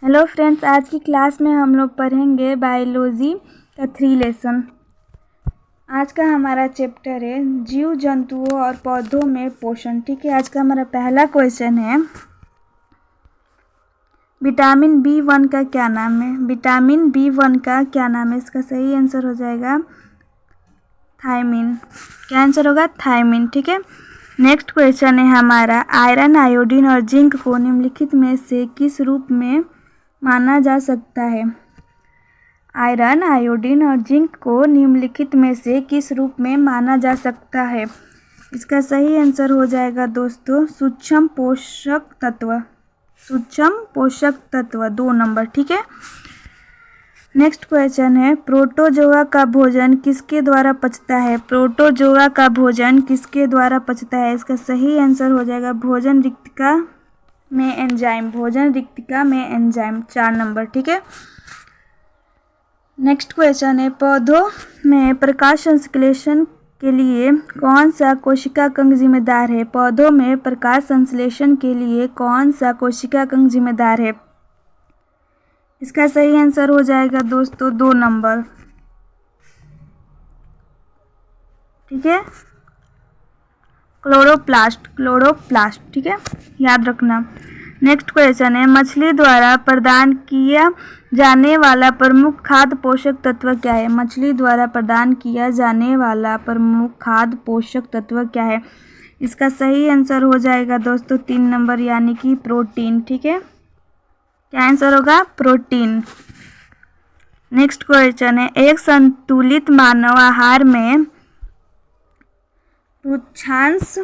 Hello friends, आज की class में हम लोग पढ़ेंगे बायोलॉजी का 3 लेसन। आज का हमारा चैप्टर है जीव जंतुओं और पौधों में पोषण। ठीक है, आज का हमारा पहला क्वेश्चन है विटामिन B1 का क्या नाम है। विटामिन B1 का क्या नाम है? इसका सही आंसर हो जाएगा थायमिन। क्या आंसर होगा? थायमिन। ठीक है, नेक्स्ट क्वेश्चन है हमारा आयरन, आयोडीन और जिंक को निम्नलिखित में से किस रूप में माना जा सकता है? आयरन, आयोडीन और जिंक को निम्नलिखित में से किस रूप में माना जा सकता है? इसका सही आंसर हो जाएगा दोस्तों सूक्ष्म पोषक तत्व। सूक्ष्म पोषक तत्व 2 नंबर। ठीक है, नेक्स्ट क्वेश्चन है प्रोटोजोआ का भोजन किसके द्वारा पचता है? प्रोटोजोआ का भोजन किसके द्वारा पचता है? इसका सही आंसर हो जाएगा भोजन रिक्तिका में एंजाइम। भोजन रिक्तिका में एंजाइम 4 नंबर। ठीक है, नेक्स्ट क्वेश्चन है पौधों में प्रकाश संश्लेषण के लिए कौन सा कोशिका कंग जिम्मेदार है? पौधों में प्रकाश संश्लेषण के लिए कौन सा कोशिका कंग जिम्मेदार है? इसका सही आंसर हो जाएगा दोस्तों 2 नंबर। ठीक है, क्लोरोप्लास्ट। क्लोरोप्लास्ट। ठीक है, याद रखना। नेक्स्ट क्वेश्चन है मछली द्वारा प्रदान किया जाने वाला प्रमुख खाद्य पोषक तत्व क्या है? मछली द्वारा प्रदान किया जाने वाला प्रमुख खाद्य पोषक तत्व क्या है? इसका सही आंसर हो जाएगा दोस्तों 3 नंबर, यानी कि प्रोटीन। ठीक है, क्या आंसर होगा? प्रोटीन। नेक्स्ट क्वेश्चन है एक संतुलित मानव आहार में रुक्षांश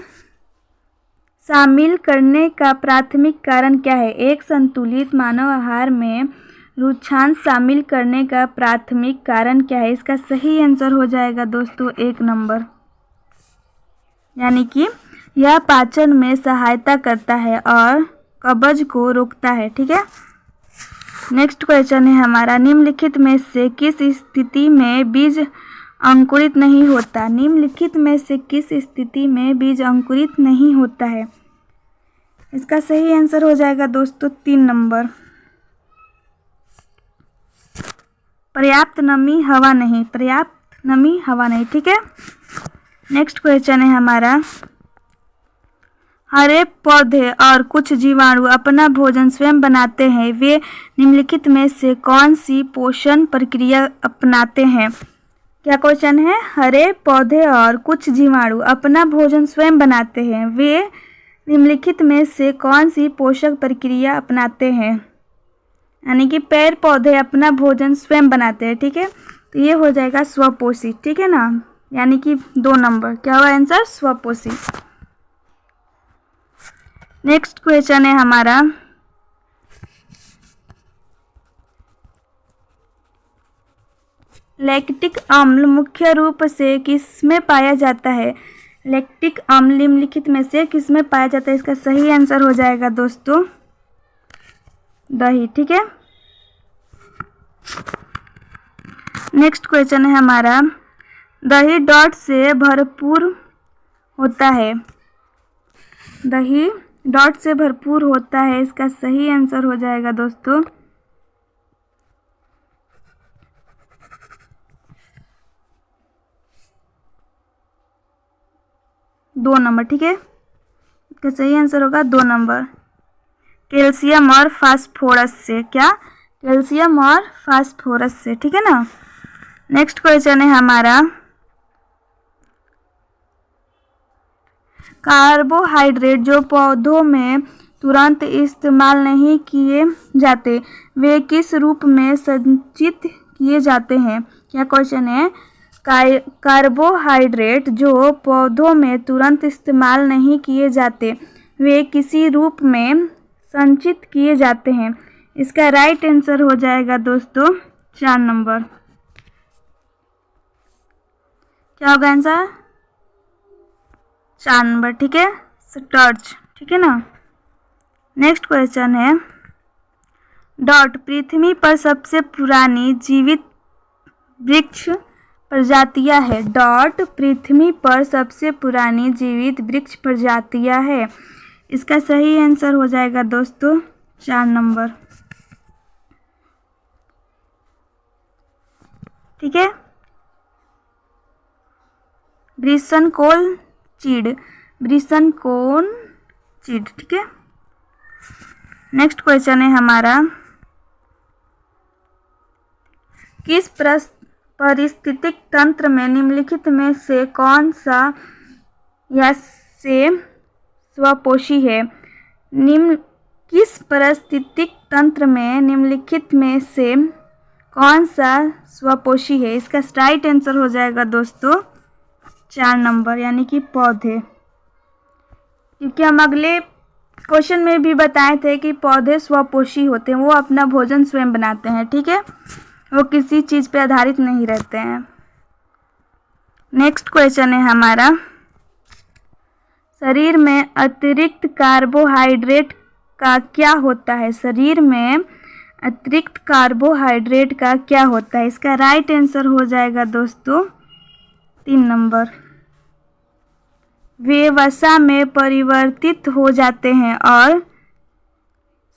शामिल करने का प्राथमिक कारण क्या है? एक संतुलित मानव आहार में रुक्षांश शामिल करने का प्राथमिक कारण क्या है? इसका सही आंसर हो जाएगा दोस्तों 1 नंबर, यानी कि यह पाचन में सहायता करता है और कब्ज को रोकता है। ठीक है, नेक्स्ट क्वेश्चन है हमारा निम्नलिखित में से किस स्थिति में बीज अंकुरित नहीं होता? निम्नलिखित में से किस स्थिति में बीज अंकुरित नहीं होता है? इसका सही आंसर हो जाएगा दोस्तों 3 नंबर, पर्याप्त नमी हवा नहीं। पर्याप्त नमी हवा नहीं। ठीक है, नेक्स्ट क्वेश्चन है हमारा हरे पौधे और कुछ जीवाणु अपना भोजन स्वयं बनाते हैं, वे निम्नलिखित में से कौन सी पोषण प्रक्रिया अपनाते हैं? क्या क्वेश्चन है? हरे पौधे और कुछ जीवाणु अपना भोजन स्वयं बनाते हैं, वे निम्नलिखित में से कौन सी पोषक प्रक्रिया अपनाते हैं? यानी कि पेड़ पौधे अपना भोजन स्वयं बनाते हैं। ठीक है, तो ये हो जाएगा स्वपोषी। ठीक है ना, यानी कि 2 नंबर। क्या हुआ आंसर? स्वपोषी। नेक्स्ट क्वेश्चन है हमारा लैक्टिक अम्ल मुख्य रूप से किसमें पाया जाता है? लैक्टिक अम्ल निम्नलिखित में से किसमें पाया जाता है? इसका सही आंसर हो जाएगा दोस्तों दही। ठीक है, नेक्स्ट क्वेश्चन है हमारा दही डॉट से भरपूर होता है। दही डॉट से भरपूर होता है, इसका सही आंसर हो जाएगा दोस्तों 2 नंबर। ठीक है, इसका सही आंसर होगा 2 नंबर, कैल्शियम और फास्फोरस से। क्या? कैल्शियम और फास्फोरस से। ठीक है ना, नेक्स्ट क्वेश्चन है हमारा कार्बोहाइड्रेट जो पौधों में तुरंत इस्तेमाल नहीं किए जाते, वे किस रूप में संचित किए जाते हैं? क्या क्वेश्चन है? कार्बोहाइड्रेट जो पौधों में तुरंत इस्तेमाल नहीं किए जाते, वे किसी रूप में संचित किए जाते हैं? इसका राइट आंसर हो जाएगा दोस्तों 4 नंबर। क्या होगा आंसर? 4 नंबर। ठीक है, स्टार्च। ठीक है ना, नेक्स्ट क्वेश्चन है डॉट पृथ्वी पर सबसे पुरानी जीवित वृक्ष प्रजातियां है। डॉट पृथ्वी पर सबसे पुरानी जीवित वृक्ष प्रजातियां है। इसका सही आंसर हो जाएगा दोस्तों 4 नंबर। ठीक है। ब्रिसनकोल चीड़, ब्रिसनकोल चीड़, ठीक है। नेक्स्ट क्वेश्चन है हमारा, किस पारिस्थितिक तंत्र में निम्नलिखित में से कौन सा या से स्वपोषी है? किस पारिस्थितिक तंत्र में निम्नलिखित में से कौन सा स्वपोषी है? इसका राइट आंसर हो जाएगा दोस्तों 4 नंबर, यानी कि पौधे। क्योंकि हम अगले क्वेश्चन में भी बताए थे कि पौधे स्वपोषी होते हैं, वो अपना भोजन स्वयं बनाते हैं, ठीक है, वो किसी चीज़ पे आधारित नहीं रहते हैं। नेक्स्ट क्वेश्चन है हमारा, शरीर में अतिरिक्त कार्बोहाइड्रेट का क्या होता है? शरीर में अतिरिक्त कार्बोहाइड्रेट का क्या होता है? इसका राइट आंसर हो जाएगा दोस्तों 3 नंबर, वे वसा में परिवर्तित हो जाते हैं और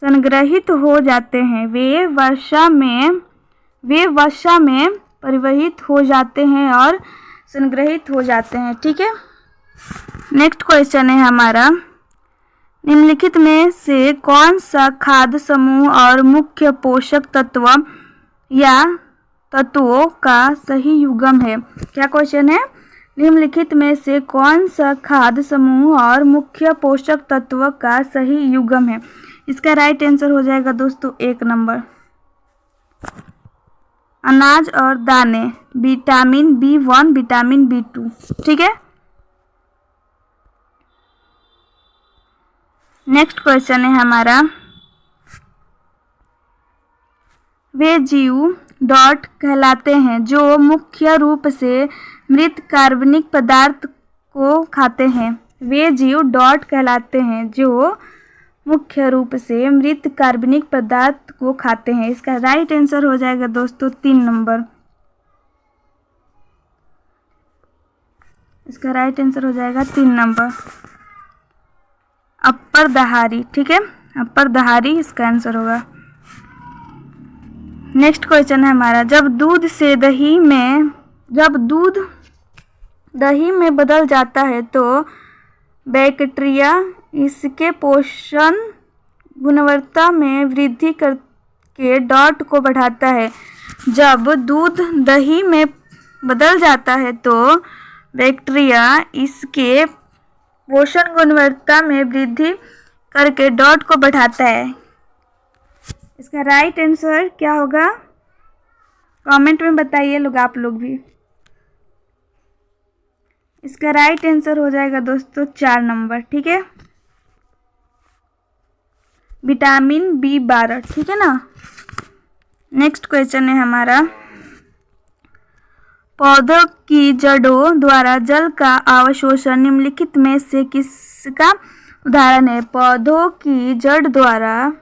संग्रहित हो जाते हैं। वे वसा में परिवर्तित हो जाते हैं और संग्रहित हो जाते हैं, ठीक है। नेक्स्ट क्वेश्चन है हमारा, निम्नलिखित में से कौन सा खाद्य समूह और मुख्य पोषक तत्व या तत्वों का सही युग्म है? क्या क्वेश्चन है? निम्नलिखित में से कौन सा खाद्य समूह और मुख्य पोषक तत्व का सही युग्म है? इसका राइट आंसर हो जाएगा दोस्तों 1 नंबर, अनाज और दाने, विटामिन B1, विटामिन B2, ठीक है। नेक्स्ट क्वेश्चन है हमारा, वे जीव डॉट कहलाते हैं जो मुख्य रूप से मृत कार्बनिक पदार्थ को खाते हैं। वे जीव डॉट कहलाते हैं जो मुख्य रूप से मृत कार्बनिक पदार्थ को खाते हैं। इसका राइट आंसर हो जाएगा दोस्तों 3 नंबर, इसका राइट आंसर हो जाएगा 3 नंबर, अपर दहारी, ठीक है, अपर दहारी इसका आंसर होगा। नेक्स्ट क्वेश्चन है हमारा, जब दूध दही में बदल जाता है तो बैक्टीरिया इसके पोषण गुणवत्ता में वृद्धि करके डॉट को बढ़ाता है। जब दूध दही में बदल जाता है तो बैक्टीरिया इसके पोषण गुणवत्ता में वृद्धि करके डॉट को बढ़ाता है। इसका राइट आंसर क्या होगा? कमेंट में बताइए लोग, आप लोग भी। इसका राइट आंसर हो जाएगा दोस्तों 4 नंबर, ठीक है, विटामिन B12, ठीक है ना। नेक्स्ट क्वेश्चन है हमारा, पौधों की जड़ों द्वारा जल का अवशोषण निम्नलिखित में से किसका उदाहरण है? पौधों की जड़ द्वारा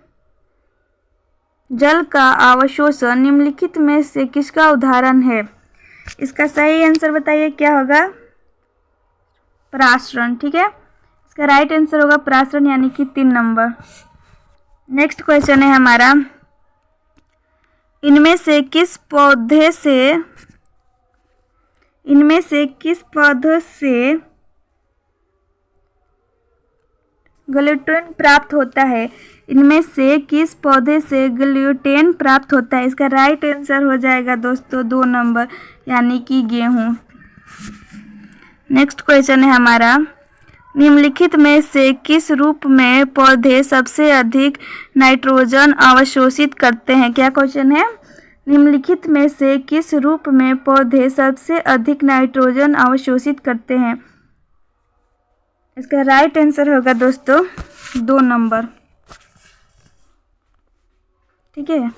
जल का अवशोषण निम्नलिखित में से किसका उदाहरण है? इसका सही आंसर बताइए, क्या होगा? परासरण, ठीक है, इसका राइट आंसर होगा परासरण, यानी कि 3 नंबर। नेक्स्ट क्वेश्चन है हमारा, इनमें से किस पौधे से ग्लूटेन प्राप्त होता है? इनमें से किस पौधे से ग्लूटेन प्राप्त होता है? इसका राइट आंसर हो जाएगा दोस्तों 2 नंबर, यानी कि गेहूं। नेक्स्ट क्वेश्चन है हमारा, निम्नलिखित में से किस रूप में पौधे सबसे अधिक नाइट्रोजन अवशोषित करते हैं? क्या क्वेश्चन है? निम्नलिखित में से किस रूप में पौधे सबसे अधिक नाइट्रोजन अवशोषित करते हैं? इसका राइट आंसर होगा दोस्तों 2 नंबर, ठीक है।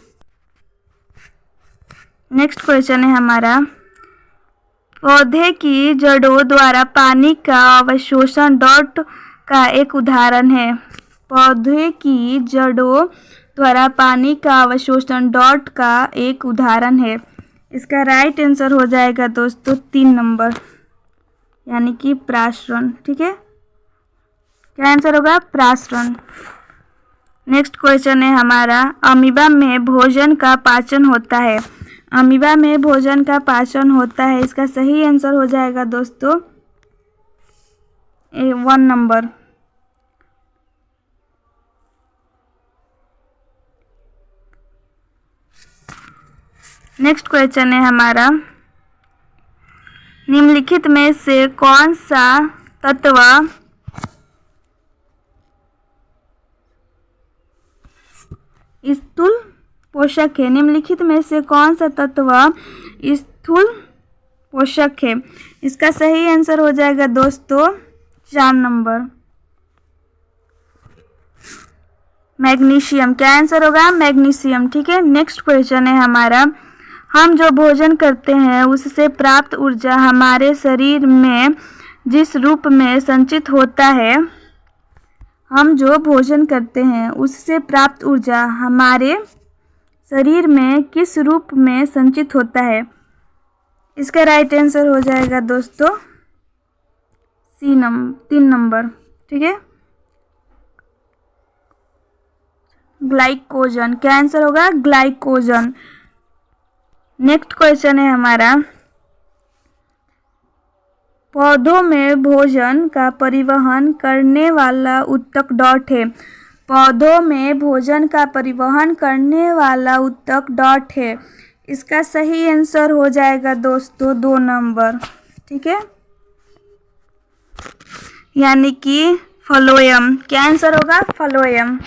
नेक्स्ट क्वेश्चन है हमारा, पौधे की जड़ों द्वारा पानी का अवशोषण डॉट का एक उदाहरण है। पौधे की जड़ों द्वारा पानी का अवशोषण डॉट का एक उदाहरण है। इसका राइट आंसर हो जाएगा दोस्तों 3 नंबर, यानी कि परासरण, ठीक है। क्या आंसर होगा? परासरण। नेक्स्ट क्वेश्चन है हमारा, अमीबा में भोजन का पाचन होता है। अमीबा में भोजन का पाचन होता है। इसका सही आंसर हो जाएगा दोस्तों 1 नंबर। नेक्स्ट क्वेश्चन है हमारा, निम्नलिखित में से कौन सा तत्व स्थूल पोषक है? निम्नलिखित में से कौन सा तत्व स्थूल पोषक है? इसका सही आंसर हो जाएगा दोस्तों 4 नंबर, मैग्नीशियम। क्या आंसर होगा? मैग्नीशियम। ठीक है, नेक्स्ट क्वेश्चन है हमारा, हम जो भोजन करते हैं उससे प्राप्त ऊर्जा हमारे शरीर में जिस रूप में संचित होता है, हम जो भोजन करते हैं उससे प्राप्त ऊर्जा हमारे शरीर में किस रूप में संचित होता है? इसका राइट आंसर हो जाएगा दोस्तों 3 नंबर। ठीक है, ग्लाइकोजन। क्या आंसर होगा? ग्लाइकोजन। नेक्स्ट क्वेश्चन है हमारा, पौधों में भोजन का परिवहन करने वाला ऊतक डॉट है। पौधों में भोजन का परिवहन करने वाला ऊतक डॉट है। इसका सही आंसर हो जाएगा दोस्तों 2 नंबर। ठीक है, यानी कि फ्लोएम। क्या आंसर होगा? फ्लोएम।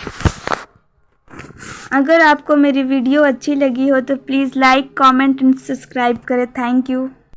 अगर आपको मेरी वीडियो अच्छी लगी हो तो please like, comment and subscribe करें। Thank you.